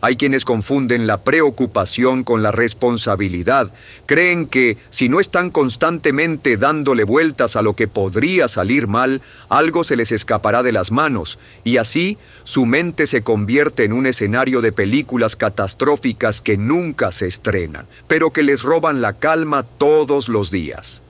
Hay quienes confunden la preocupación con la responsabilidad. Creen que si no están constantemente dándole vueltas a lo que podría salir mal, algo se les escapará de las manos, y así su mente se convierte en un escenario de películas catastróficas que nunca se estrenan, pero que les roban la calma todos los días.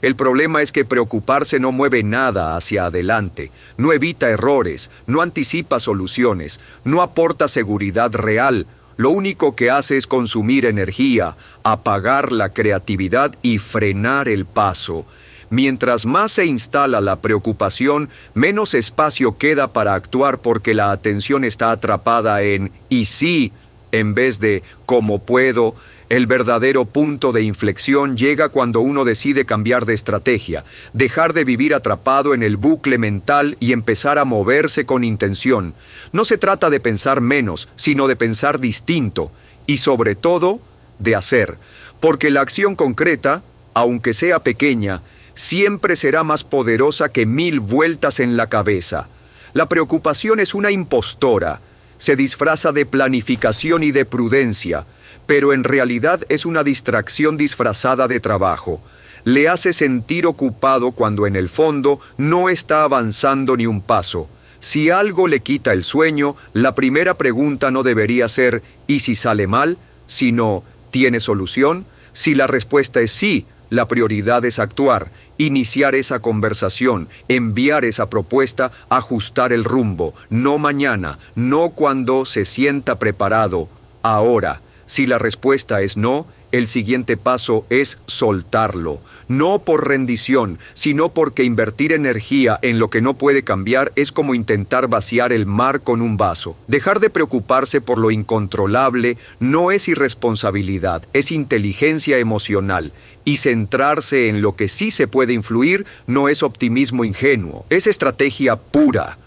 El problema es que preocuparse no mueve nada hacia adelante, no evita errores, no anticipa soluciones, no aporta seguridad real. Lo único que hace es consumir energía, apagar la creatividad y frenar el paso. Mientras más se instala la preocupación, menos espacio queda para actuar porque la atención está atrapada en «y sí», en vez de «cómo puedo». El verdadero punto de inflexión llega cuando uno decide cambiar de estrategia, dejar de vivir atrapado en el bucle mental y empezar a moverse con intención. No se trata de pensar menos, sino de pensar distinto y, sobre todo, de hacer. Porque la acción concreta, aunque sea pequeña, siempre será más poderosa que 1000 vueltas en la cabeza. La preocupación es una impostora. Se disfraza de planificación y de prudencia, pero en realidad es una distracción disfrazada de trabajo. Le hace sentir ocupado cuando en el fondo no está avanzando ni un paso. Si algo le quita el sueño, la primera pregunta no debería ser ¿y si sale mal?, sino ¿tiene solución? Si la respuesta es sí, la prioridad es actuar, iniciar esa conversación, enviar esa propuesta, ajustar el rumbo, no mañana, no cuando se sienta preparado, ahora. Si la respuesta es no, el siguiente paso es soltarlo. No por rendición, sino porque invertir energía en lo que no puede cambiar es como intentar vaciar el mar con un vaso. Dejar de preocuparse por lo incontrolable no es irresponsabilidad, es inteligencia emocional. Y centrarse en lo que sí se puede influir no es optimismo ingenuo, es estrategia pura.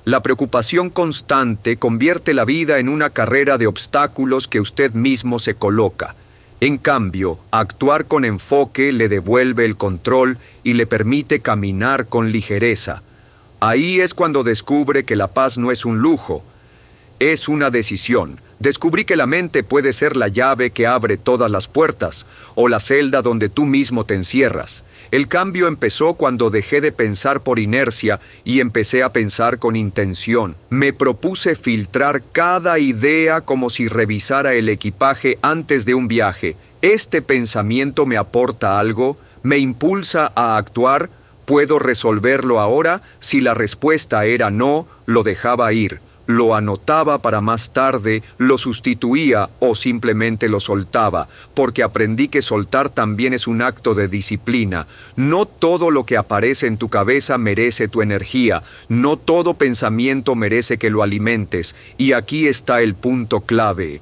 La preocupación constante convierte la vida en una carrera de obstáculos que usted mismo se coloca. En cambio, actuar con enfoque le devuelve el control y le permite caminar con ligereza. Ahí es cuando descubre que la paz no es un lujo, es una decisión. Descubrí que la mente puede ser la llave que abre todas las puertas, o la celda donde tú mismo te encierras. El cambio empezó cuando dejé de pensar por inercia y empecé a pensar con intención. Me propuse filtrar cada idea como si revisara el equipaje antes de un viaje. ¿Este pensamiento me aporta algo? ¿Me impulsa a actuar? ¿Puedo resolverlo ahora? Si la respuesta era no, lo dejaba ir. Lo anotaba para más tarde, lo sustituía o simplemente lo soltaba, porque aprendí que soltar también es un acto de disciplina. No todo lo que aparece en tu cabeza merece tu energía, no todo pensamiento merece que lo alimentes, y aquí está el punto clave.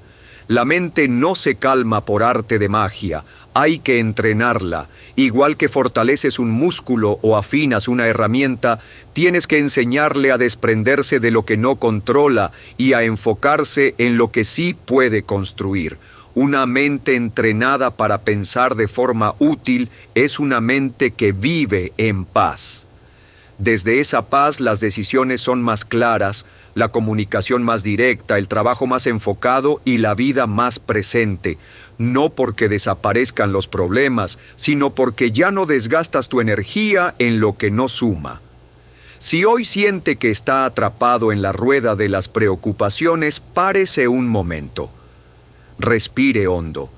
La mente no se calma por arte de magia, hay que entrenarla. Igual que fortaleces un músculo o afinas una herramienta, tienes que enseñarle a desprenderse de lo que no controla y a enfocarse en lo que sí puede construir. Una mente entrenada para pensar de forma útil es una mente que vive en paz. Desde esa paz las decisiones son más claras, la comunicación más directa, el trabajo más enfocado y la vida más presente. No porque desaparezcan los problemas, sino porque ya no desgastas tu energía en lo que no suma. Si hoy siente que está atrapado en la rueda de las preocupaciones, párese un momento. Respire hondo.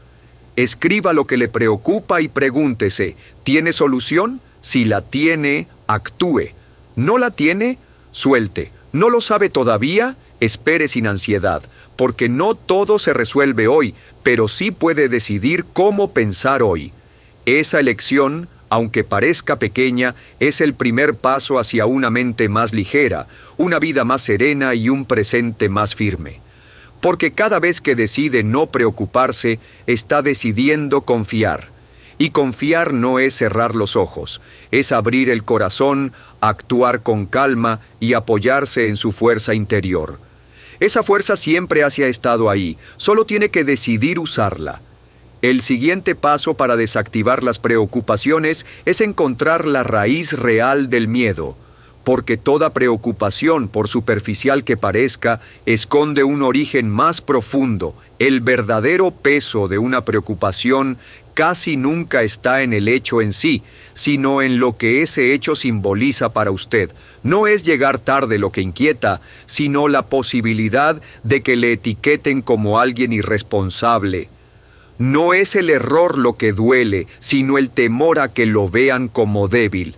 Escriba lo que le preocupa y pregúntese, ¿tiene solución? Si la tiene, actúe. ¿No la tiene? Suelte. ¿No lo sabe todavía? Espere sin ansiedad, porque no todo se resuelve hoy, pero sí puede decidir cómo pensar hoy. Esa elección, aunque parezca pequeña, es el primer paso hacia una mente más ligera, una vida más serena y un presente más firme. Porque cada vez que decide no preocuparse, está decidiendo confiar. Y confiar no es cerrar los ojos, es abrir el corazón, actuar con calma y apoyarse en su fuerza interior. Esa fuerza siempre ha estado ahí, solo tiene que decidir usarla. El siguiente paso para desactivar las preocupaciones es encontrar la raíz real del miedo. porque toda preocupación, por superficial que parezca, esconde un origen más profundo. El verdadero peso de una preocupación casi nunca está en el hecho en sí, sino en lo que ese hecho simboliza para usted. No es llegar tarde lo que inquieta, sino la posibilidad de que le etiqueten como alguien irresponsable. No es el error lo que duele, sino el temor a que lo vean como débil.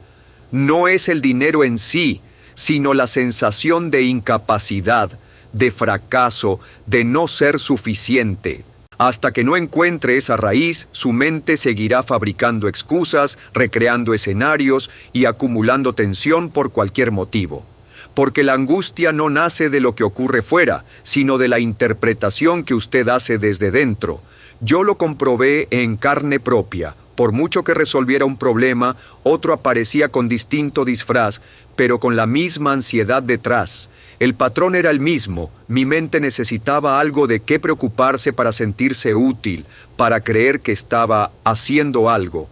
No es el dinero en sí, sino la sensación de incapacidad, de fracaso, de no ser suficiente. Hasta que no encuentre esa raíz, su mente seguirá fabricando excusas, recreando escenarios y acumulando tensión por cualquier motivo. Porque la angustia no nace de lo que ocurre fuera, sino de la interpretación que usted hace desde dentro. Yo lo comprobé en carne propia. Por mucho que resolviera un problema, otro aparecía con distinto disfraz, pero con la misma ansiedad detrás. El patrón era el mismo. Mi mente necesitaba algo de qué preocuparse para sentirse útil, para creer que estaba haciendo algo.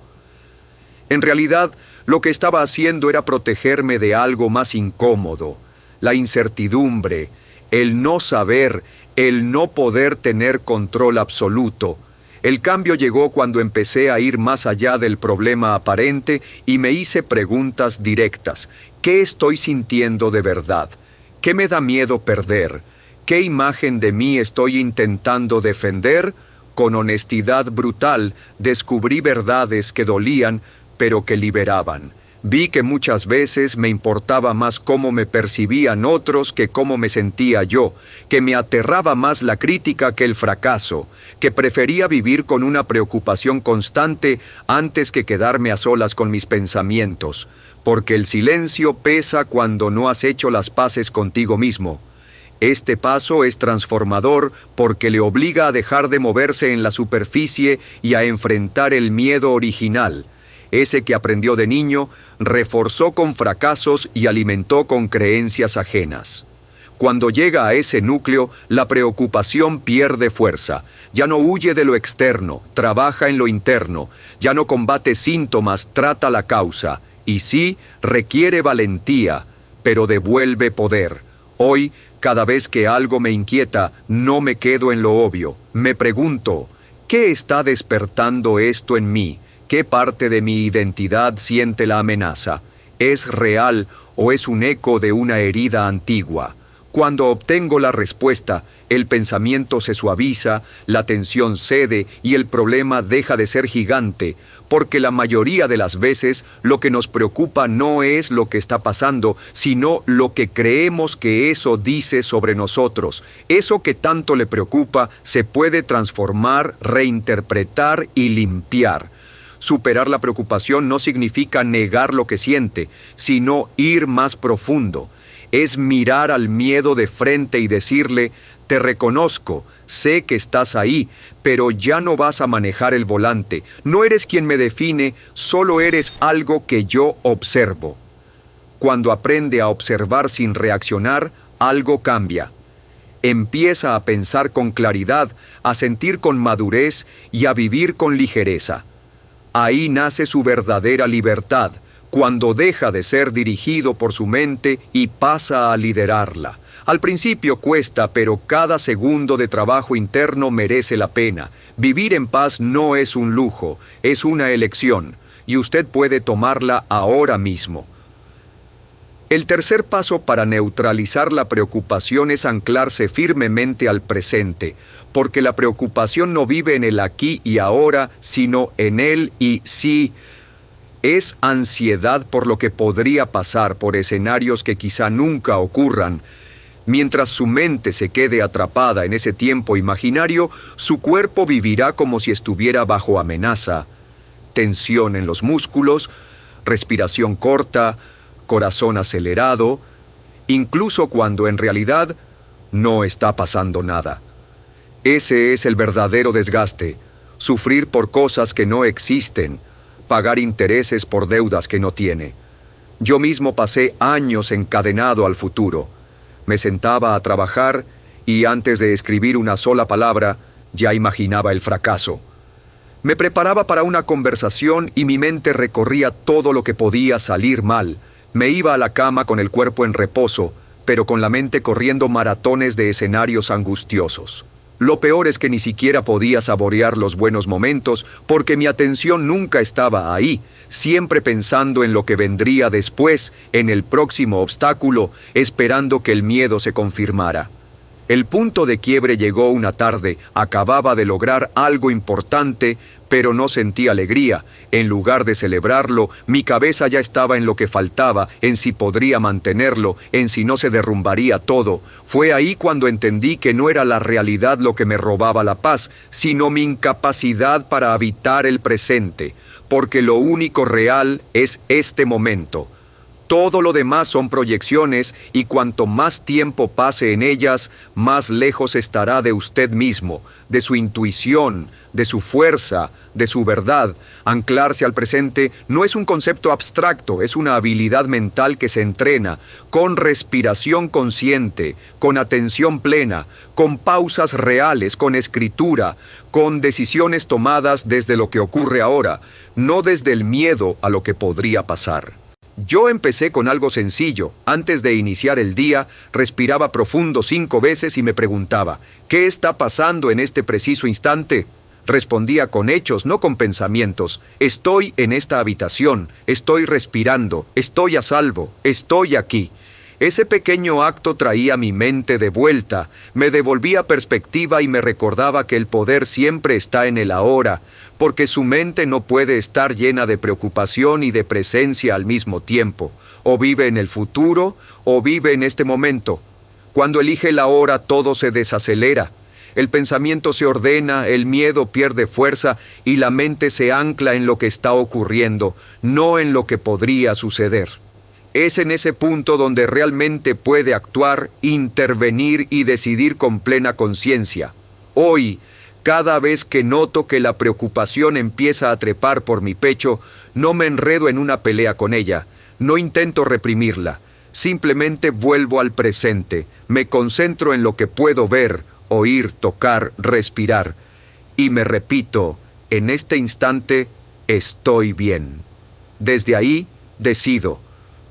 En realidad, lo que estaba haciendo era protegerme de algo más incómodo, la incertidumbre, el no saber, el no poder tener control absoluto. El cambio llegó cuando empecé a ir más allá del problema aparente y me hice preguntas directas. ¿Qué estoy sintiendo de verdad? ¿Qué me da miedo perder? ¿Qué imagen de mí estoy intentando defender? Con honestidad brutal descubrí verdades que dolían, pero que liberaban. Vi que muchas veces me importaba más cómo me percibían otros que cómo me sentía yo, que me aterraba más la crítica que el fracaso, que prefería vivir con una preocupación constante antes que quedarme a solas con mis pensamientos, porque el silencio pesa cuando no has hecho las paces contigo mismo. Este paso es transformador porque le obliga a dejar de moverse en la superficie y a enfrentar el miedo original. Ese que aprendió de niño, reforzó con fracasos y alimentó con creencias ajenas. Cuando llega a ese núcleo, la preocupación pierde fuerza. Ya no huye de lo externo, trabaja en lo interno. Ya no combate síntomas, trata la causa. Y sí, requiere valentía, pero devuelve poder. Hoy, cada vez que algo me inquieta, no me quedo en lo obvio. Me pregunto, ¿qué está despertando esto en mí? ¿Qué parte de mi identidad siente la amenaza? ¿Es real o es un eco de una herida antigua? Cuando obtengo la respuesta, el pensamiento se suaviza, la tensión cede y el problema deja de ser gigante, porque la mayoría de las veces lo que nos preocupa no es lo que está pasando, sino lo que creemos que eso dice sobre nosotros. Eso que tanto le preocupa se puede transformar, reinterpretar y limpiar. Superar la preocupación no significa negar lo que siente, sino ir más profundo. Es mirar al miedo de frente y decirle, te reconozco, sé que estás ahí, pero ya no vas a manejar el volante. No eres quien me define, solo eres algo que yo observo. Cuando aprende a observar sin reaccionar, algo cambia. Empieza a pensar con claridad, a sentir con madurez y a vivir con ligereza. Ahí nace su verdadera libertad, cuando deja de ser dirigido por su mente y pasa a liderarla. Al principio cuesta, pero cada segundo de trabajo interno merece la pena. Vivir en paz no es un lujo, es una elección, y usted puede tomarla ahora mismo. El tercer paso para neutralizar la preocupación es anclarse firmemente al presente, porque la preocupación no vive en el aquí y ahora, sino en el y sí. Es ansiedad por lo que podría pasar, por escenarios que quizá nunca ocurran. Mientras su mente se quede atrapada en ese tiempo imaginario, su cuerpo vivirá como si estuviera bajo amenaza. Tensión en los músculos, respiración corta, corazón acelerado, incluso cuando en realidad no está pasando nada. Ese es el verdadero desgaste, sufrir por cosas que no existen, pagar intereses por deudas que no tiene. Yo mismo pasé años encadenado al futuro. Me sentaba a trabajar y antes de escribir una sola palabra, ya imaginaba el fracaso. Me preparaba para una conversación y mi mente recorría todo lo que podía salir mal. Me iba a la cama con el cuerpo en reposo, pero con la mente corriendo maratones de escenarios angustiosos. Lo peor es que ni siquiera podía saborear los buenos momentos porque mi atención nunca estaba ahí, siempre pensando en lo que vendría después, en el próximo obstáculo, esperando que el miedo se confirmara. El punto de quiebre llegó una tarde, acababa de lograr algo importante, pero no sentí alegría. En lugar de celebrarlo, mi cabeza ya estaba en lo que faltaba, en si podría mantenerlo, en si no se derrumbaría todo. Fue ahí cuando entendí que no era la realidad lo que me robaba la paz, sino mi incapacidad para habitar el presente, porque lo único real es este momento. Todo lo demás son proyecciones y cuanto más tiempo pase en ellas, más lejos estará de usted mismo, de su intuición, de su fuerza, de su verdad. Anclarse al presente no es un concepto abstracto, es una habilidad mental que se entrena, con respiración consciente, con atención plena, con pausas reales, con escritura, con decisiones tomadas desde lo que ocurre ahora, no desde el miedo a lo que podría pasar. Yo empecé con algo sencillo. Antes de iniciar el día, respiraba profundo 5 veces y me preguntaba, ¿qué está pasando en este preciso instante? Respondía con hechos, no con pensamientos. Estoy en esta habitación, estoy respirando, estoy a salvo, estoy aquí. Ese pequeño acto traía mi mente de vuelta, me devolvía perspectiva y me recordaba que el poder siempre está en el ahora, porque su mente no puede estar llena de preocupación y de presencia al mismo tiempo. O vive en el futuro, o vive en este momento. Cuando elige el ahora, todo se desacelera. El pensamiento se ordena, el miedo pierde fuerza y la mente se ancla en lo que está ocurriendo, no en lo que podría suceder. Es en ese punto donde realmente puede actuar, intervenir y decidir con plena conciencia. Hoy, cada vez que noto que la preocupación empieza a trepar por mi pecho, no me enredo en una pelea con ella, no intento reprimirla, simplemente vuelvo al presente, me concentro en lo que puedo ver, oír, tocar, respirar, y me repito, en este instante estoy bien. Desde ahí decido,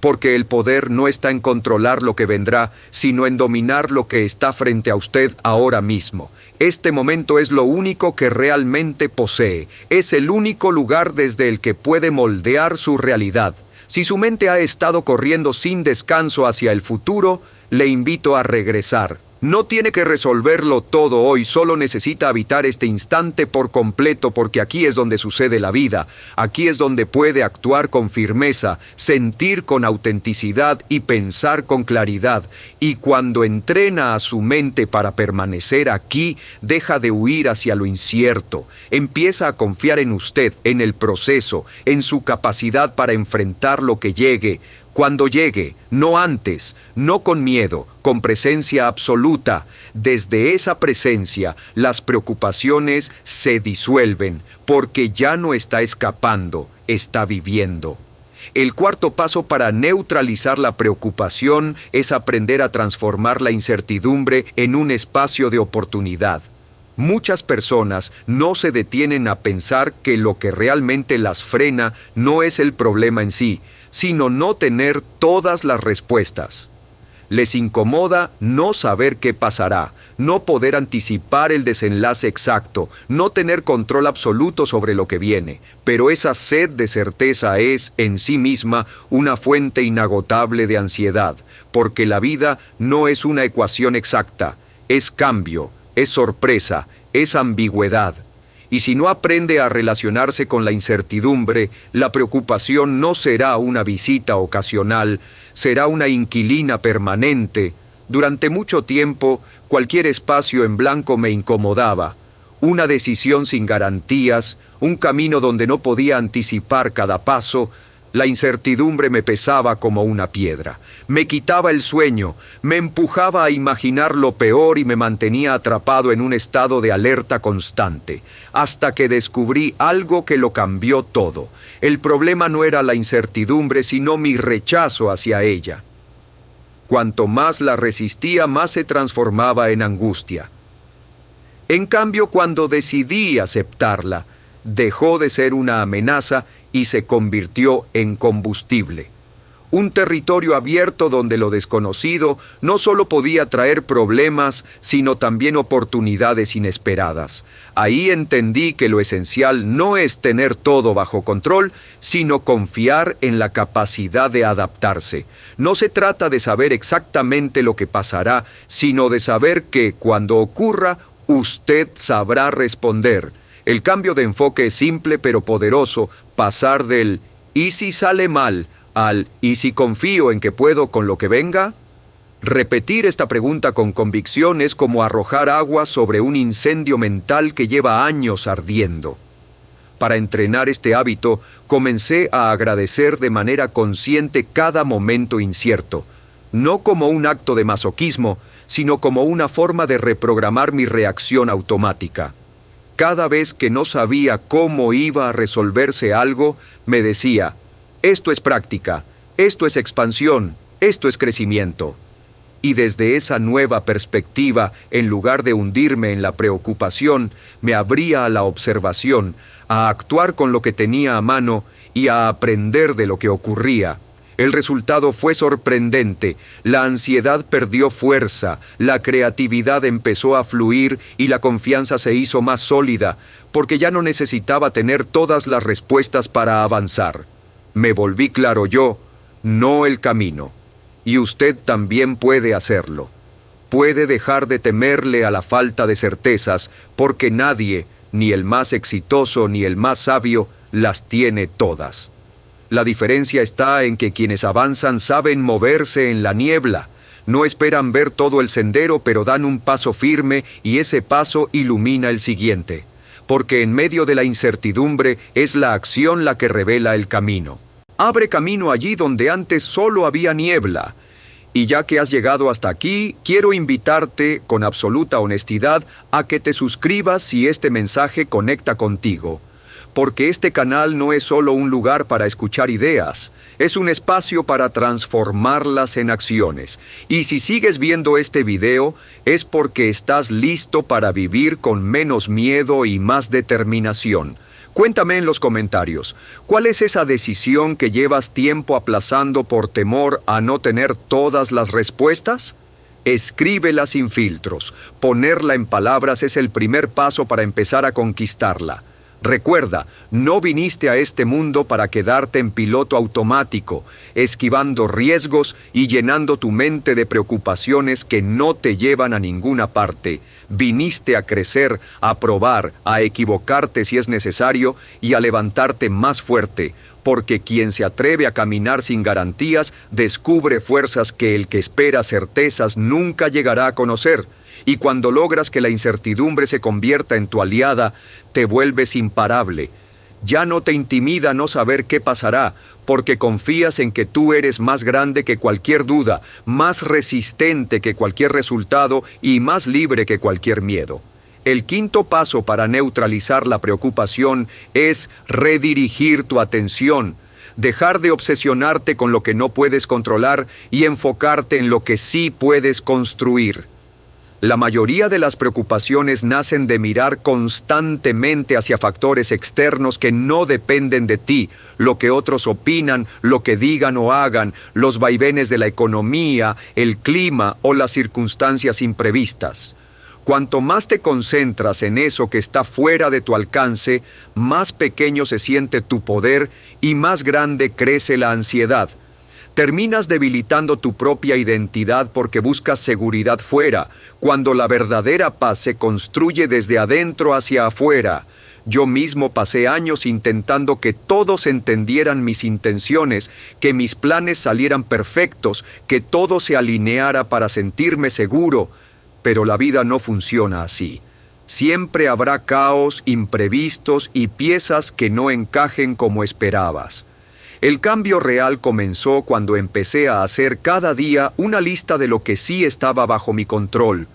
porque el poder no está en controlar lo que vendrá, sino en dominar lo que está frente a usted ahora mismo. Este momento es lo único que realmente posee, es el único lugar desde el que puede moldear su realidad. Si su mente ha estado corriendo sin descanso hacia el futuro, le invito a regresar. No tiene que resolverlo todo hoy, solo necesita habitar este instante por completo porque aquí es donde sucede la vida, aquí es donde puede actuar con firmeza, sentir con autenticidad y pensar con claridad. Y cuando entrena a su mente para permanecer aquí, deja de huir hacia lo incierto, empieza a confiar en usted, en el proceso, en su capacidad para enfrentar lo que llegue. Cuando llegue, no antes, no con miedo, con presencia absoluta. Desde esa presencia, las preocupaciones se disuelven, porque ya no está escapando, está viviendo. El cuarto paso para neutralizar la preocupación es aprender a transformar la incertidumbre en un espacio de oportunidad. Muchas personas no se detienen a pensar que lo que realmente las frena no es el problema en sí, sino no tener todas las respuestas. Les incomoda no saber qué pasará, no poder anticipar el desenlace exacto, no tener control absoluto sobre lo que viene, pero esa sed de certeza es, en sí misma, una fuente inagotable de ansiedad, porque la vida no es una ecuación exacta, es cambio, es sorpresa, es ambigüedad. Y si no aprende a relacionarse con la incertidumbre, la preocupación no será una visita ocasional, será una inquilina permanente. Durante mucho tiempo, cualquier espacio en blanco me incomodaba. Una decisión sin garantías, un camino donde no podía anticipar cada paso. La incertidumbre me pesaba como una piedra, me quitaba el sueño, me empujaba a imaginar lo peor y me mantenía atrapado en un estado de alerta constante, hasta que descubrí algo que lo cambió todo. El problema no era la incertidumbre, sino mi rechazo hacia ella. Cuanto más la resistía, más se transformaba en angustia. En cambio, cuando decidí aceptarla, dejó de ser una amenaza y se convirtió en combustible. un territorio abierto donde lo desconocido no solo podía traer problemas, sino también oportunidades inesperadas. Ahí entendí que lo esencial no es tener todo bajo control, sino confiar en la capacidad de adaptarse. No se trata de saber exactamente lo que pasará, sino de saber que, cuando ocurra, usted sabrá responder. El cambio de enfoque es simple pero poderoso, pasar del «¿y si sale mal?» al «¿y si confío en que puedo con lo que venga?». Repetir esta pregunta con convicción es como arrojar agua sobre un incendio mental que lleva años ardiendo. Para entrenar este hábito, comencé a agradecer de manera consciente cada momento incierto, no como un acto de masoquismo, sino como una forma de reprogramar mi reacción automática. Cada vez que no sabía cómo iba a resolverse algo, me decía: esto es práctica, esto es expansión, esto es crecimiento. Y desde esa nueva perspectiva, en lugar de hundirme en la preocupación, me abría a la observación, a actuar con lo que tenía a mano y a aprender de lo que ocurría. El resultado fue sorprendente. La ansiedad perdió fuerza, la creatividad empezó a fluir y la confianza se hizo más sólida, porque ya no necesitaba tener todas las respuestas para avanzar. Me volví claro yo, no el camino. Y usted también puede hacerlo. Puede dejar de temerle a la falta de certezas, porque nadie, ni el más exitoso ni el más sabio, las tiene todas. La diferencia está en que quienes avanzan saben moverse en la niebla. No esperan ver todo el sendero, pero dan un paso firme y ese paso ilumina el siguiente. Porque en medio de la incertidumbre es la acción la que revela el camino. Abre camino allí donde antes solo había niebla. Y ya que has llegado hasta aquí, quiero invitarte, con absoluta honestidad, a que te suscribas si este mensaje conecta contigo. Porque este canal no es solo un lugar para escuchar ideas, es un espacio para transformarlas en acciones. Y si sigues viendo este video, es porque estás listo para vivir con menos miedo y más determinación. Cuéntame en los comentarios, ¿cuál es esa decisión que llevas tiempo aplazando por temor a no tener todas las respuestas? Escríbela sin filtros. Ponerla en palabras es el primer paso para empezar a conquistarla. Recuerda, no viniste a este mundo para quedarte en piloto automático, esquivando riesgos y llenando tu mente de preocupaciones que no te llevan a ninguna parte. Viniste a crecer, a probar, a equivocarte si es necesario y a levantarte más fuerte, porque quien se atreve a caminar sin garantías descubre fuerzas que el que espera certezas nunca llegará a conocer. Y cuando logras que la incertidumbre se convierta en tu aliada, te vuelves imparable. Ya no te intimida no saber qué pasará, porque confías en que tú eres más grande que cualquier duda, más resistente que cualquier resultado y más libre que cualquier miedo. El quinto paso para neutralizar la preocupación es redirigir tu atención. Dejar de obsesionarte con lo que no puedes controlar y enfocarte en lo que sí puedes construir. La mayoría de las preocupaciones nacen de mirar constantemente hacia factores externos que no dependen de ti, lo que otros opinan, lo que digan o hagan, los vaivenes de la economía, el clima o las circunstancias imprevistas. Cuanto más te concentras en eso que está fuera de tu alcance, más pequeño se siente tu poder y más grande crece la ansiedad. Terminas debilitando tu propia identidad porque buscas seguridad fuera, cuando la verdadera paz se construye desde adentro hacia afuera. Yo mismo pasé años intentando que todos entendieran mis intenciones, que mis planes salieran perfectos, que todo se alineara para sentirme seguro, pero la vida no funciona así. Siempre habrá caos, imprevistos y piezas que no encajen como esperabas. El cambio real comenzó cuando empecé a hacer cada día una lista de lo que sí estaba bajo mi control.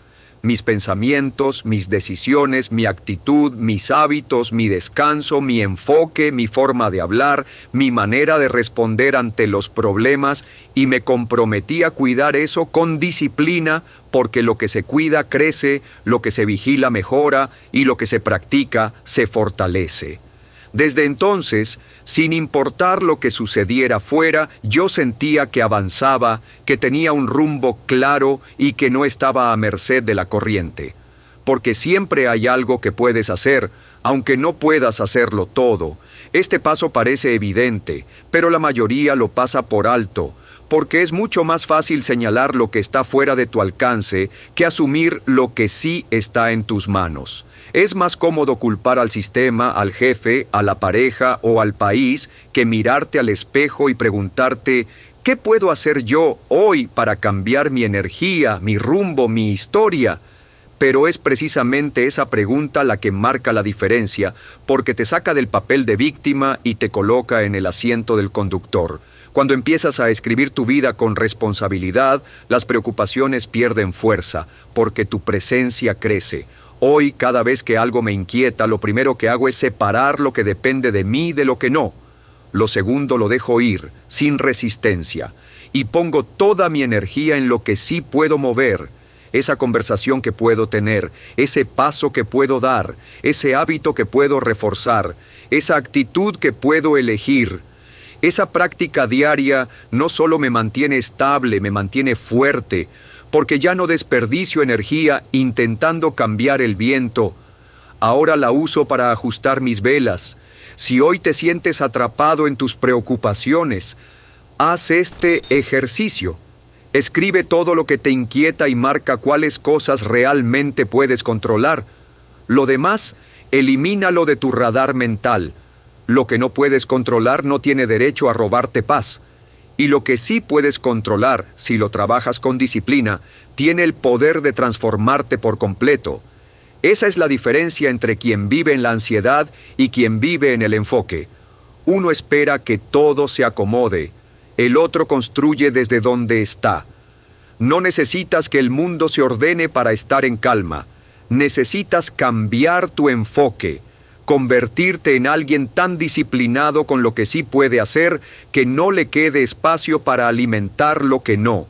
Mis pensamientos, mis decisiones, mi actitud, mis hábitos, mi descanso, mi enfoque, mi forma de hablar, mi manera de responder ante los problemas, y me comprometí a cuidar eso con disciplina, porque lo que se cuida crece, lo que se vigila mejora y lo que se practica se fortalece. Desde entonces, sin importar lo que sucediera fuera, yo sentía que avanzaba, que tenía un rumbo claro y que no estaba a merced de la corriente. Porque siempre hay algo que puedes hacer, aunque no puedas hacerlo todo. Este paso parece evidente, pero la mayoría lo pasa por alto, porque es mucho más fácil señalar lo que está fuera de tu alcance que asumir lo que sí está en tus manos. Es más cómodo culpar al sistema, al jefe, a la pareja o al país que mirarte al espejo y preguntarte, ¿qué puedo hacer yo hoy para cambiar mi energía, mi rumbo, mi historia? Pero es precisamente esa pregunta la que marca la diferencia, porque te saca del papel de víctima y te coloca en el asiento del conductor. Cuando empiezas a escribir tu vida con responsabilidad, las preocupaciones pierden fuerza, porque tu presencia crece. Hoy, cada vez que algo me inquieta, lo primero que hago es separar lo que depende de mí de lo que no. Lo segundo lo dejo ir, sin resistencia, y pongo toda mi energía en lo que sí puedo mover. Esa conversación que puedo tener, ese paso que puedo dar, ese hábito que puedo reforzar, esa actitud que puedo elegir. Esa práctica diaria no solo me mantiene estable, me mantiene fuerte, porque ya no desperdicio energía intentando cambiar el viento. Ahora la uso para ajustar mis velas. Si hoy te sientes atrapado en tus preocupaciones, haz este ejercicio. Escribe todo lo que te inquieta y marca cuáles cosas realmente puedes controlar. Lo demás, elimínalo de tu radar mental. Lo que no puedes controlar no tiene derecho a robarte paz. Y lo que sí puedes controlar, si lo trabajas con disciplina, tiene el poder de transformarte por completo. Esa es la diferencia entre quien vive en la ansiedad y quien vive en el enfoque. Uno espera que todo se acomode. El otro construye desde donde está. No necesitas que el mundo se ordene para estar en calma. Necesitas cambiar tu enfoque, convertirte en alguien tan disciplinado con lo que sí puede hacer que no le quede espacio para alimentar lo que no.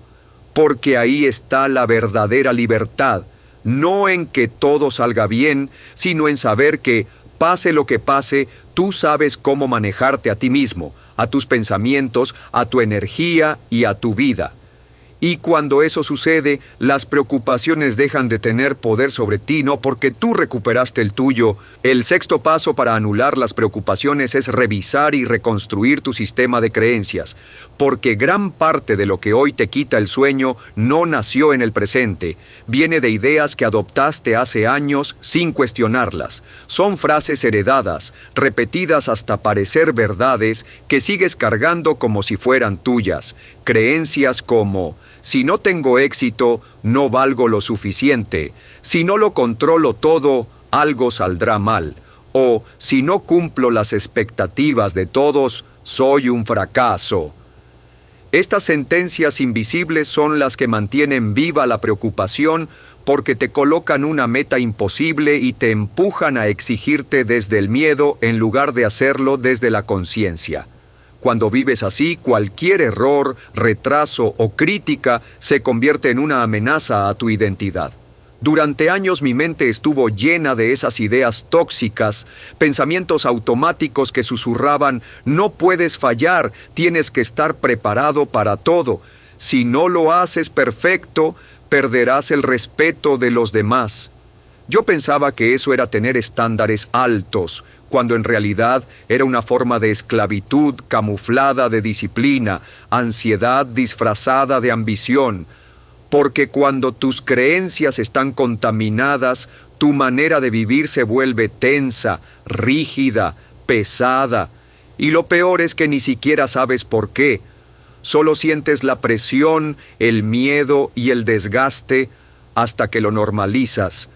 Porque ahí está la verdadera libertad, no en que todo salga bien, sino en saber que, pase lo que pase, tú sabes cómo manejarte a ti mismo, a tus pensamientos, a tu energía y a tu vida. Y cuando eso sucede, las preocupaciones dejan de tener poder sobre ti, no porque tú recuperaste el tuyo. El sexto paso para anular las preocupaciones es revisar y reconstruir tu sistema de creencias, porque gran parte de lo que hoy te quita el sueño no nació en el presente, viene de ideas que adoptaste hace años sin cuestionarlas. Son frases heredadas, repetidas hasta parecer verdades, que sigues cargando como si fueran tuyas. Creencias como: si no tengo éxito, no valgo lo suficiente. Si no lo controlo todo, algo saldrá mal. O, si no cumplo las expectativas de todos, soy un fracaso. Estas sentencias invisibles son las que mantienen viva la preocupación, porque te colocan una meta imposible y te empujan a exigirte desde el miedo en lugar de hacerlo desde la conciencia. Cuando vives así, cualquier error, retraso o crítica se convierte en una amenaza a tu identidad. Durante años mi mente estuvo llena de esas ideas tóxicas, pensamientos automáticos que susurraban: no puedes fallar, tienes que estar preparado para todo. Si no lo haces perfecto, perderás el respeto de los demás. Yo pensaba que eso era tener estándares altos, cuando en realidad era una forma de esclavitud camuflada de disciplina, ansiedad disfrazada de ambición. Porque cuando tus creencias están contaminadas, tu manera de vivir se vuelve tensa, rígida, pesada. Y lo peor es que ni siquiera sabes por qué. Solo sientes la presión, el miedo y el desgaste hasta que lo normalizas.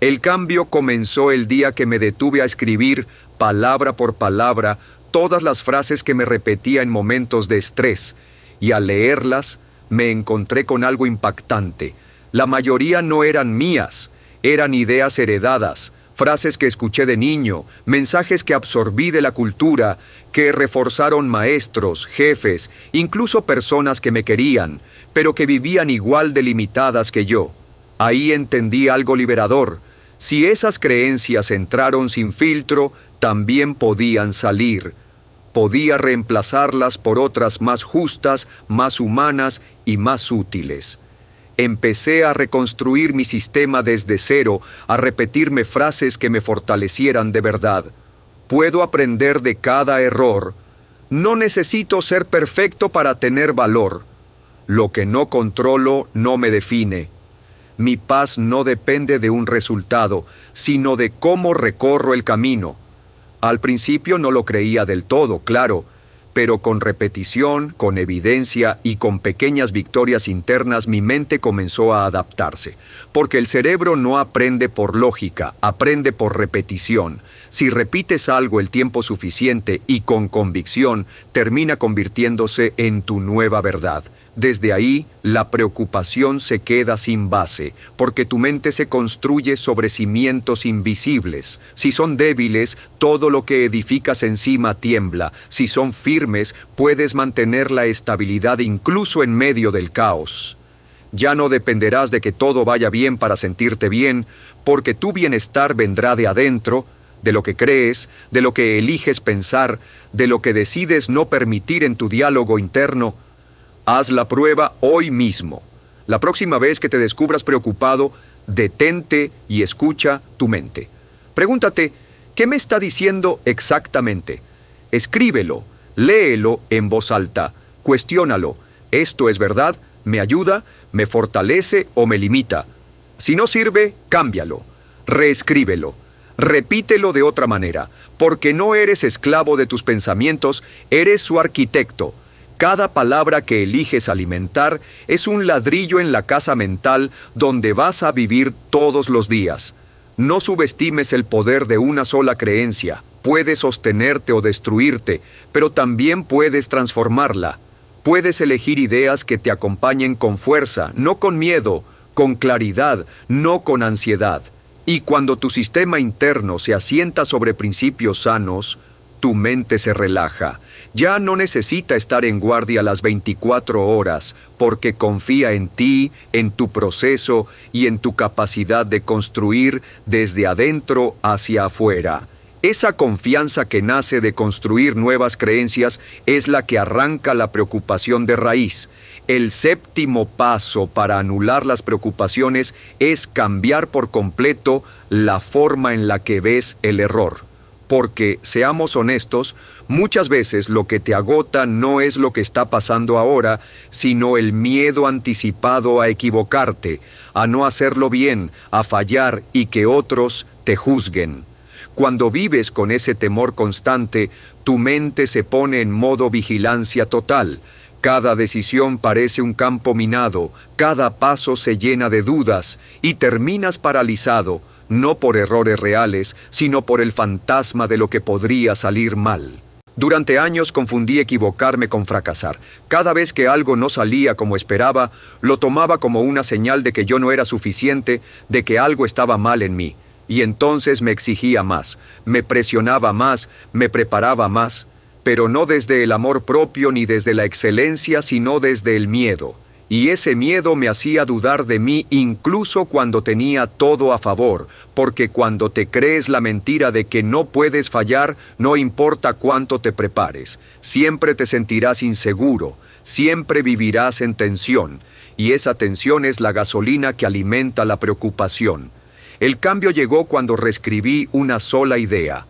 El cambio comenzó el día que me detuve a escribir, palabra por palabra, todas las frases que me repetía en momentos de estrés, y al leerlas, me encontré con algo impactante. La mayoría no eran mías, eran ideas heredadas, frases que escuché de niño, mensajes que absorbí de la cultura, que reforzaron maestros, jefes, incluso personas que me querían, pero que vivían igual de limitadas que yo. Ahí entendí algo liberador. Si esas creencias entraron sin filtro, también podían salir. Podía reemplazarlas por otras más justas, más humanas y más útiles. Empecé a reconstruir mi sistema desde cero, a repetirme frases que me fortalecieran de verdad. Puedo aprender de cada error. No necesito ser perfecto para tener valor. Lo que no controlo no me define. Mi paz no depende de un resultado, sino de cómo recorro el camino. Al principio no lo creía del todo, claro, pero con repetición, con evidencia y con pequeñas victorias internas mi mente comenzó a adaptarse, porque el cerebro no aprende por lógica, aprende por repetición. Si repites algo el tiempo suficiente y con convicción, termina convirtiéndose en tu nueva verdad. Desde ahí, la preocupación se queda sin base, porque tu mente se construye sobre cimientos invisibles. Si son débiles, todo lo que edificas encima tiembla. Si son firmes, puedes mantener la estabilidad incluso en medio del caos. Ya no dependerás de que todo vaya bien para sentirte bien, porque tu bienestar vendrá de adentro, de lo que crees, de lo que eliges pensar, de lo que decides no permitir en tu diálogo interno. Haz la prueba hoy mismo. La próxima vez que te descubras preocupado, detente y escucha tu mente. Pregúntate, ¿qué me está diciendo exactamente? Escríbelo, léelo en voz alta, cuestiónalo. ¿Esto es verdad? ¿Me ayuda? ¿Me fortalece o me limita? Si no sirve, cámbialo. Reescríbelo. Repítelo de otra manera, porque no eres esclavo de tus pensamientos, eres su arquitecto. Cada palabra que eliges alimentar es un ladrillo en la casa mental donde vas a vivir todos los días. No subestimes el poder de una sola creencia. Puede sostenerte o destruirte, pero también puedes transformarla. Puedes elegir ideas que te acompañen con fuerza, no con miedo, con claridad, no con ansiedad. Y cuando tu sistema interno se asienta sobre principios sanos, tu mente se relaja. Ya no necesita estar en guardia las 24 horas, porque confía en ti, en tu proceso y en tu capacidad de construir desde adentro hacia afuera. Esa confianza que nace de construir nuevas creencias es la que arranca la preocupación de raíz. El séptimo paso para anular las preocupaciones es cambiar por completo la forma en la que ves el error. Porque, seamos honestos, muchas veces lo que te agota no es lo que está pasando ahora, sino el miedo anticipado a equivocarte, a no hacerlo bien, a fallar y que otros te juzguen. Cuando vives con ese temor constante, tu mente se pone en modo vigilancia total. Cada decisión parece un campo minado, cada paso se llena de dudas y terminas paralizado, no por errores reales, sino por el fantasma de lo que podría salir mal. Durante años confundí equivocarme con fracasar. Cada vez que algo no salía como esperaba, lo tomaba como una señal de que yo no era suficiente, de que algo estaba mal en mí. Y entonces me exigía más, me presionaba más, me preparaba más, pero no desde el amor propio ni desde la excelencia, sino desde el miedo. Y ese miedo me hacía dudar de mí incluso cuando tenía todo a favor, porque cuando te crees la mentira de que no puedes fallar, no importa cuánto te prepares, siempre te sentirás inseguro, siempre vivirás en tensión, y esa tensión es la gasolina que alimenta la preocupación. El cambio llegó cuando reescribí una sola idea.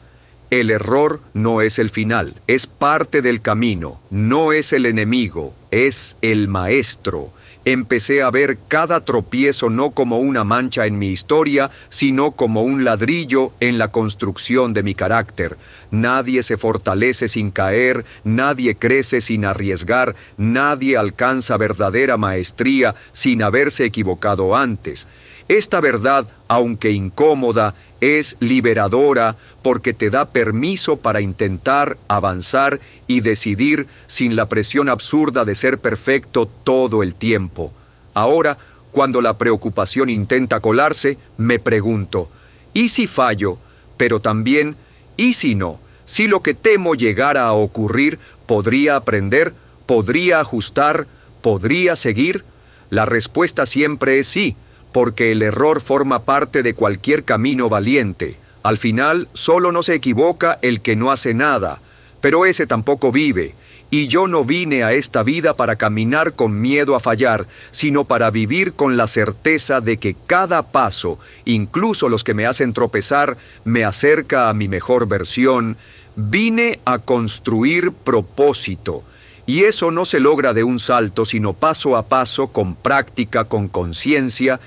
El error no es el final, es parte del camino, no es el enemigo, es el maestro. Empecé a ver cada tropiezo no como una mancha en mi historia, sino como un ladrillo en la construcción de mi carácter. Nadie se fortalece sin caer, nadie crece sin arriesgar, nadie alcanza verdadera maestría sin haberse equivocado antes. Esta verdad, aunque incómoda, es liberadora porque te da permiso para intentar, avanzar y decidir sin la presión absurda de ser perfecto todo el tiempo. Ahora, cuando la preocupación intenta colarse, me pregunto, ¿y si fallo? Pero también, ¿y si no? Si lo que temo llegara a ocurrir, ¿podría aprender? ¿Podría ajustar? ¿Podría seguir? La respuesta siempre es sí, porque el error forma parte de cualquier camino valiente. Al final, solo no se equivoca el que no hace nada, pero ese tampoco vive. Y yo no vine a esta vida para caminar con miedo a fallar, sino para vivir con la certeza de que cada paso, incluso los que me hacen tropezar, me acerca a mi mejor versión. Vine a construir propósito. Y eso no se logra de un salto, sino paso a paso, con práctica, con conciencia,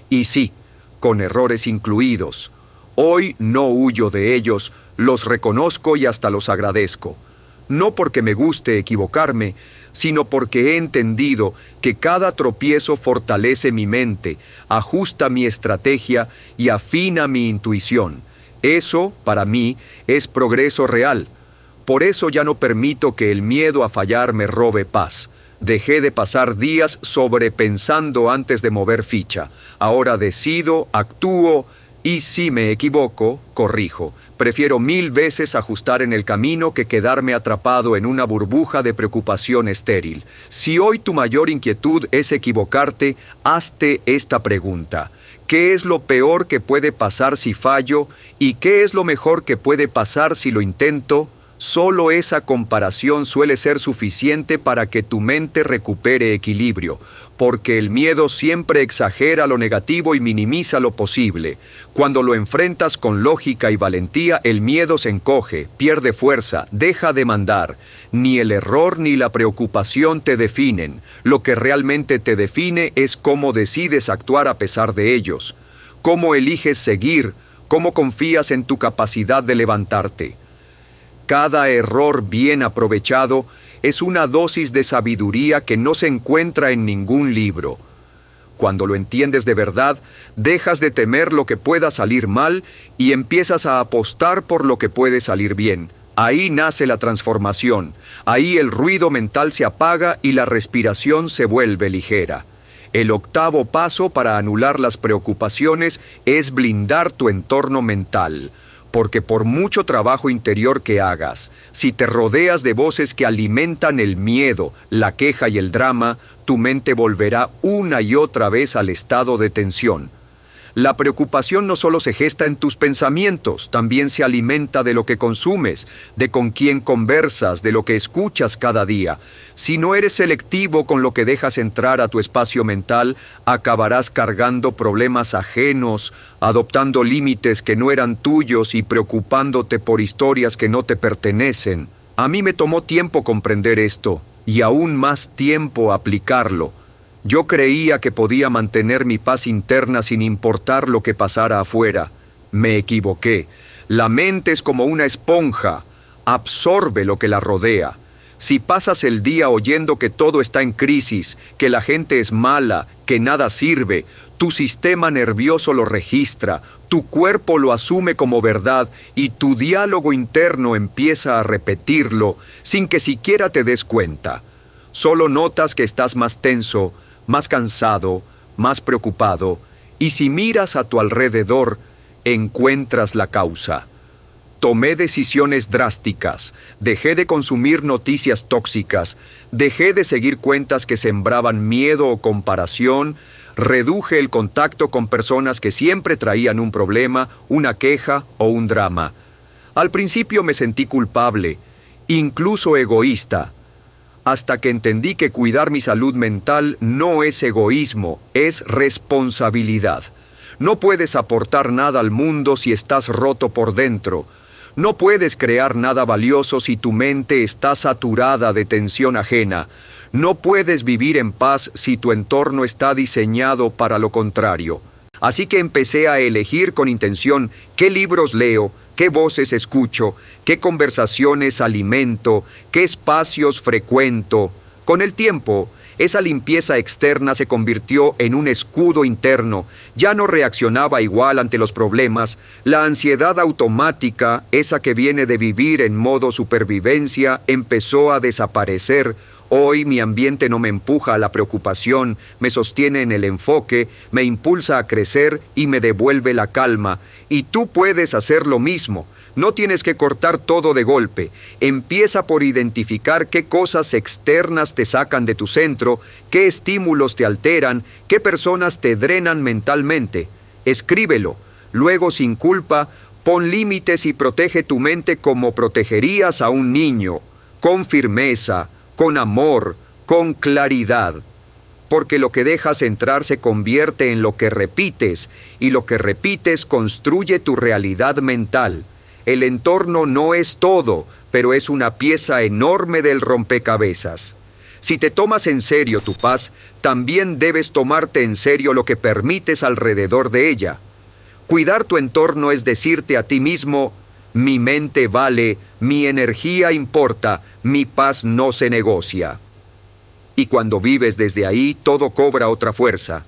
y sí, con errores incluidos. Hoy no huyo de ellos, los reconozco y hasta los agradezco. No porque me guste equivocarme, sino porque he entendido que cada tropiezo fortalece mi mente, ajusta mi estrategia y afina mi intuición. Eso, para mí, es progreso real. Por eso ya no permito que el miedo a fallar me robe paz. Dejé de pasar días sobrepensando antes de mover ficha. Ahora decido, actúo y si me equivoco, corrijo. Prefiero 1000 veces ajustar en el camino que quedarme atrapado en una burbuja de preocupación estéril. Si hoy tu mayor inquietud es equivocarte, hazte esta pregunta. ¿Qué es lo peor que puede pasar si fallo? ¿Y qué es lo mejor que puede pasar si lo intento? Solo esa comparación suele ser suficiente para que tu mente recupere equilibrio, porque el miedo siempre exagera lo negativo y minimiza lo posible. Cuando lo enfrentas con lógica y valentía, el miedo se encoge, pierde fuerza, deja de mandar. Ni el error ni la preocupación te definen. Lo que realmente te define es cómo decides actuar a pesar de ellos, cómo eliges seguir, cómo confías en tu capacidad de levantarte. Cada error bien aprovechado es una dosis de sabiduría que no se encuentra en ningún libro. Cuando lo entiendes de verdad, dejas de temer lo que pueda salir mal y empiezas a apostar por lo que puede salir bien. Ahí nace la transformación. Ahí el ruido mental se apaga y la respiración se vuelve ligera. El octavo paso para anular las preocupaciones es blindar tu entorno mental. Porque por mucho trabajo interior que hagas, si te rodeas de voces que alimentan el miedo, la queja y el drama, tu mente volverá una y otra vez al estado de tensión. La preocupación no solo se gesta en tus pensamientos, también se alimenta de lo que consumes, de con quién conversas, de lo que escuchas cada día. Si no eres selectivo con lo que dejas entrar a tu espacio mental, acabarás cargando problemas ajenos, adoptando límites que no eran tuyos y preocupándote por historias que no te pertenecen. A mí me tomó tiempo comprender esto, y aún más tiempo aplicarlo. Yo creía que podía mantener mi paz interna sin importar lo que pasara afuera. Me equivoqué. La mente es como una esponja. Absorbe lo que la rodea. Si pasas el día oyendo que todo está en crisis, que la gente es mala, que nada sirve, tu sistema nervioso lo registra, tu cuerpo lo asume como verdad y tu diálogo interno empieza a repetirlo sin que siquiera te des cuenta. Solo notas que estás más tenso, más cansado, más preocupado, y si miras a tu alrededor, encuentras la causa. Tomé decisiones drásticas, dejé de consumir noticias tóxicas, dejé de seguir cuentas que sembraban miedo o comparación, reduje el contacto con personas que siempre traían un problema, una queja o un drama. Al principio me sentí culpable, incluso egoísta, hasta que entendí que cuidar mi salud mental no es egoísmo, es responsabilidad. No puedes aportar nada al mundo si estás roto por dentro. No puedes crear nada valioso si tu mente está saturada de tensión ajena. No puedes vivir en paz si tu entorno está diseñado para lo contrario. Así que empecé a elegir con intención qué libros leo, qué voces escucho, qué conversaciones alimento, qué espacios frecuento. Con el tiempo, esa limpieza externa se convirtió en un escudo interno. Ya no reaccionaba igual ante los problemas. La ansiedad automática, esa que viene de vivir en modo supervivencia, empezó a desaparecer. Hoy mi ambiente no me empuja a la preocupación, me sostiene en el enfoque, me impulsa a crecer y me devuelve la calma. Y tú puedes hacer lo mismo. No tienes que cortar todo de golpe. Empieza por identificar qué cosas externas te sacan de tu centro, qué estímulos te alteran, qué personas te drenan mentalmente. Escríbelo. Luego, sin culpa, Pon límites y protege tu mente como protegerías a un niño, con firmeza, con amor, con claridad. Porque lo que dejas entrar se convierte en lo que repites, y lo que repites construye tu realidad mental. El entorno no es todo, pero es una pieza enorme del rompecabezas. Si te tomas en serio tu paz, también debes tomarte en serio lo que permites alrededor de ella. Cuidar tu entorno es decirte a ti mismo: mi mente vale, mi energía importa, mi paz no se negocia. Y cuando vives desde ahí, todo cobra otra fuerza.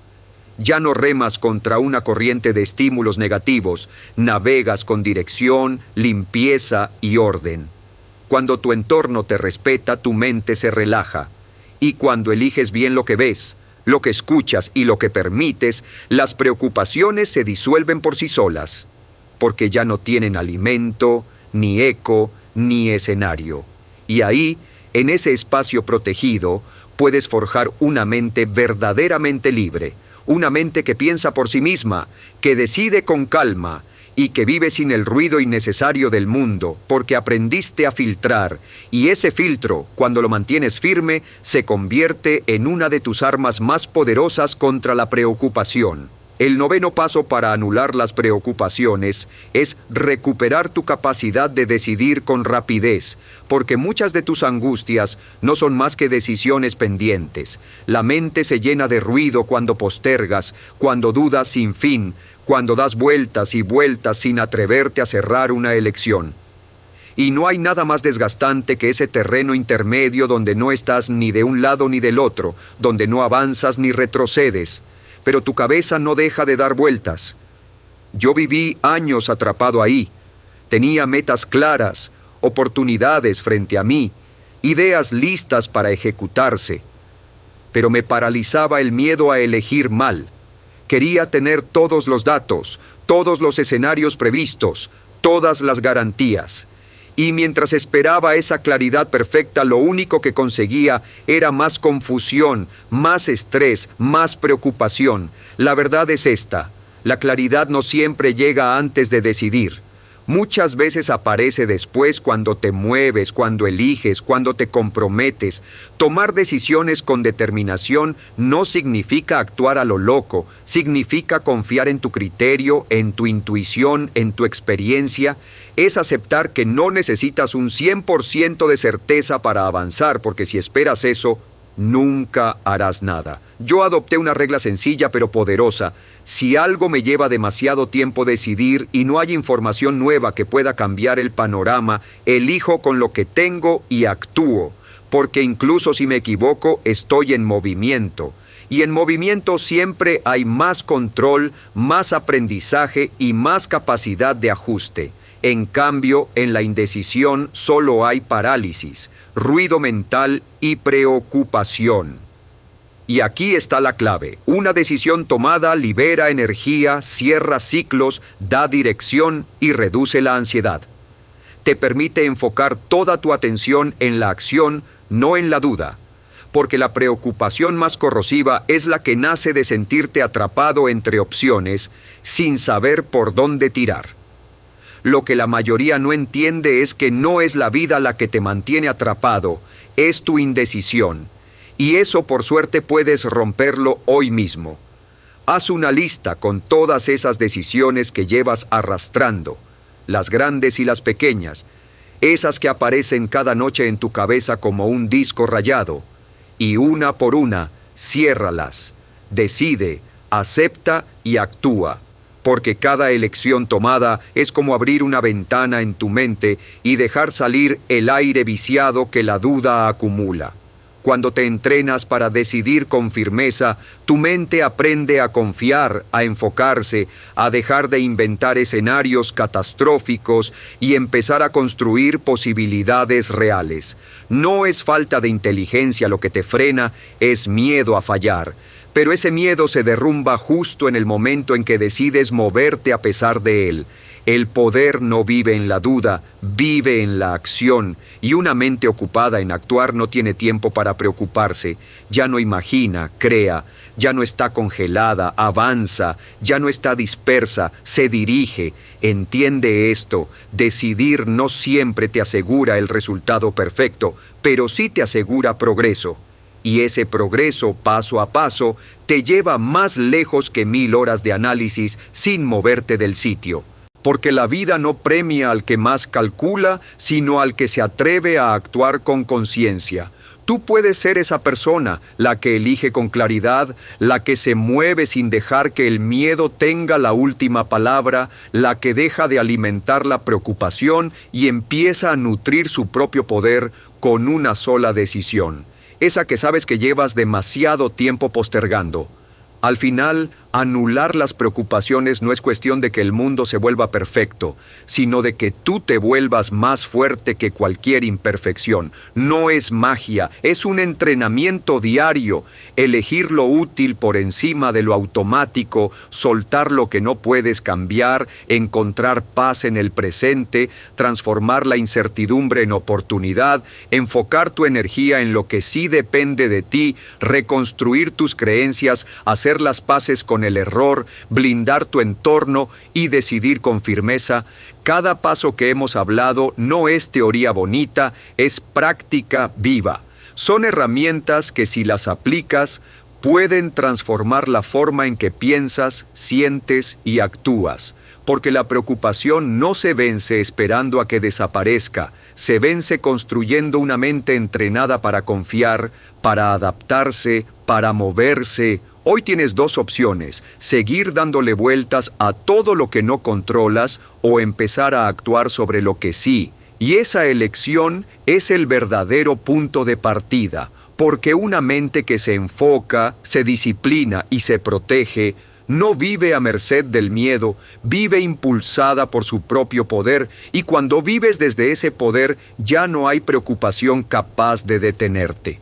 Ya no remas contra una corriente de estímulos negativos, navegas con dirección, limpieza y orden. Cuando tu entorno te respeta, tu mente se relaja. Y cuando eliges bien lo que ves, lo que escuchas y lo que permites, las preocupaciones se disuelven por sí solas, porque ya no tienen alimento, ni eco, ni escenario. Y ahí, en ese espacio protegido, puedes forjar una mente verdaderamente libre, una mente que piensa por sí misma, que decide con calma y que vive sin el ruido innecesario del mundo, porque aprendiste a filtrar, y ese filtro, cuando lo mantienes firme, se convierte en una de tus armas más poderosas contra la preocupación. El noveno paso para anular las preocupaciones es recuperar tu capacidad de decidir con rapidez, porque muchas de tus angustias no son más que decisiones pendientes. La mente se llena de ruido cuando postergas, cuando dudas sin fin, cuando das vueltas y vueltas sin atreverte a cerrar una elección. Y no hay nada más desgastante que ese terreno intermedio donde no estás ni de un lado ni del otro, donde no avanzas ni retrocedes, pero tu cabeza no deja de dar vueltas. Yo viví años atrapado ahí. Tenía metas claras, oportunidades frente a mí, ideas listas para ejecutarse. Pero me paralizaba el miedo a elegir mal. Quería tener todos los datos, todos los escenarios previstos, todas las garantías. Y mientras esperaba esa claridad perfecta, lo único que conseguía era más confusión, más estrés, más preocupación. La verdad es esta: la claridad no siempre llega antes de decidir. Muchas veces aparece después, cuando te mueves, cuando eliges, cuando te comprometes. Tomar decisiones con determinación no significa actuar a lo loco, significa confiar en tu criterio, en tu intuición, en tu experiencia. Es aceptar que no necesitas un 100% de certeza para avanzar, porque si esperas eso, nunca harás nada. Yo adopté una regla sencilla pero poderosa: si algo me lleva demasiado tiempo decidir y no hay información nueva que pueda cambiar el panorama, elijo con lo que tengo y actúo, porque incluso si me equivoco, estoy en movimiento. Y en movimiento siempre hay más control, más aprendizaje y más capacidad de ajuste. En cambio, en la indecisión solo hay parálisis, ruido mental y preocupación. Y aquí está la clave: una decisión tomada libera energía, cierra ciclos, da dirección y reduce la ansiedad. Te permite enfocar toda tu atención en la acción, no en la duda, porque la preocupación más corrosiva es la que nace de sentirte atrapado entre opciones, sin saber por dónde tirar. Lo que la mayoría no entiende es que no es la vida la que te mantiene atrapado, es tu indecisión. Y eso, por suerte, puedes romperlo hoy mismo. Haz una lista con todas esas decisiones que llevas arrastrando, las grandes y las pequeñas, esas que aparecen cada noche en tu cabeza como un disco rayado, y una por una, ciérralas, decide, acepta y actúa. Porque cada elección tomada es como abrir una ventana en tu mente y dejar salir el aire viciado que la duda acumula. Cuando te entrenas para decidir con firmeza, tu mente aprende a confiar, a enfocarse, a dejar de inventar escenarios catastróficos y empezar a construir posibilidades reales. No es falta de inteligencia lo que te frena, es miedo a fallar. Pero ese miedo se derrumba justo en el momento en que decides moverte a pesar de él. El poder no vive en la duda, vive en la acción, y una mente ocupada en actuar no tiene tiempo para preocuparse. Ya no imagina, crea, ya no está congelada, avanza, ya no está dispersa, se dirige. Entiende esto, decidir no siempre te asegura el resultado perfecto, pero sí te asegura progreso. Y ese progreso, paso a paso, te lleva más lejos que 1000 horas de análisis sin moverte del sitio. Porque la vida no premia al que más calcula, sino al que se atreve a actuar con conciencia. Tú puedes ser esa persona, la que elige con claridad, la que se mueve sin dejar que el miedo tenga la última palabra, la que deja de alimentar la preocupación y empieza a nutrir su propio poder con una sola decisión. Esa que sabes que llevas demasiado tiempo postergando. Al final, anular las preocupaciones no es cuestión de que el mundo se vuelva perfecto, sino de que tú te vuelvas más fuerte que cualquier imperfección. No es magia, es un entrenamiento diario. Elegir lo útil por encima de lo automático, soltar lo que no puedes cambiar, encontrar paz en el presente, transformar la incertidumbre en oportunidad, enfocar tu energía en lo que sí depende de ti, reconstruir tus creencias, hacer las paces con el error, blindar tu entorno y decidir con firmeza. Cada paso que hemos hablado no es teoría bonita, es práctica viva. Son herramientas que si las aplicas, pueden transformar la forma en que piensas, sientes y actúas. Porque la preocupación no se vence esperando a que desaparezca, se vence construyendo una mente entrenada para confiar, para adaptarse, para moverse. Hoy tienes 2 opciones: seguir dándole vueltas a todo lo que no controlas o empezar a actuar sobre lo que sí. Y esa elección es el verdadero punto de partida, porque una mente que se enfoca, se disciplina y se protege, no vive a merced del miedo, vive impulsada por su propio poder, y cuando vives desde ese poder ya no hay preocupación capaz de detenerte.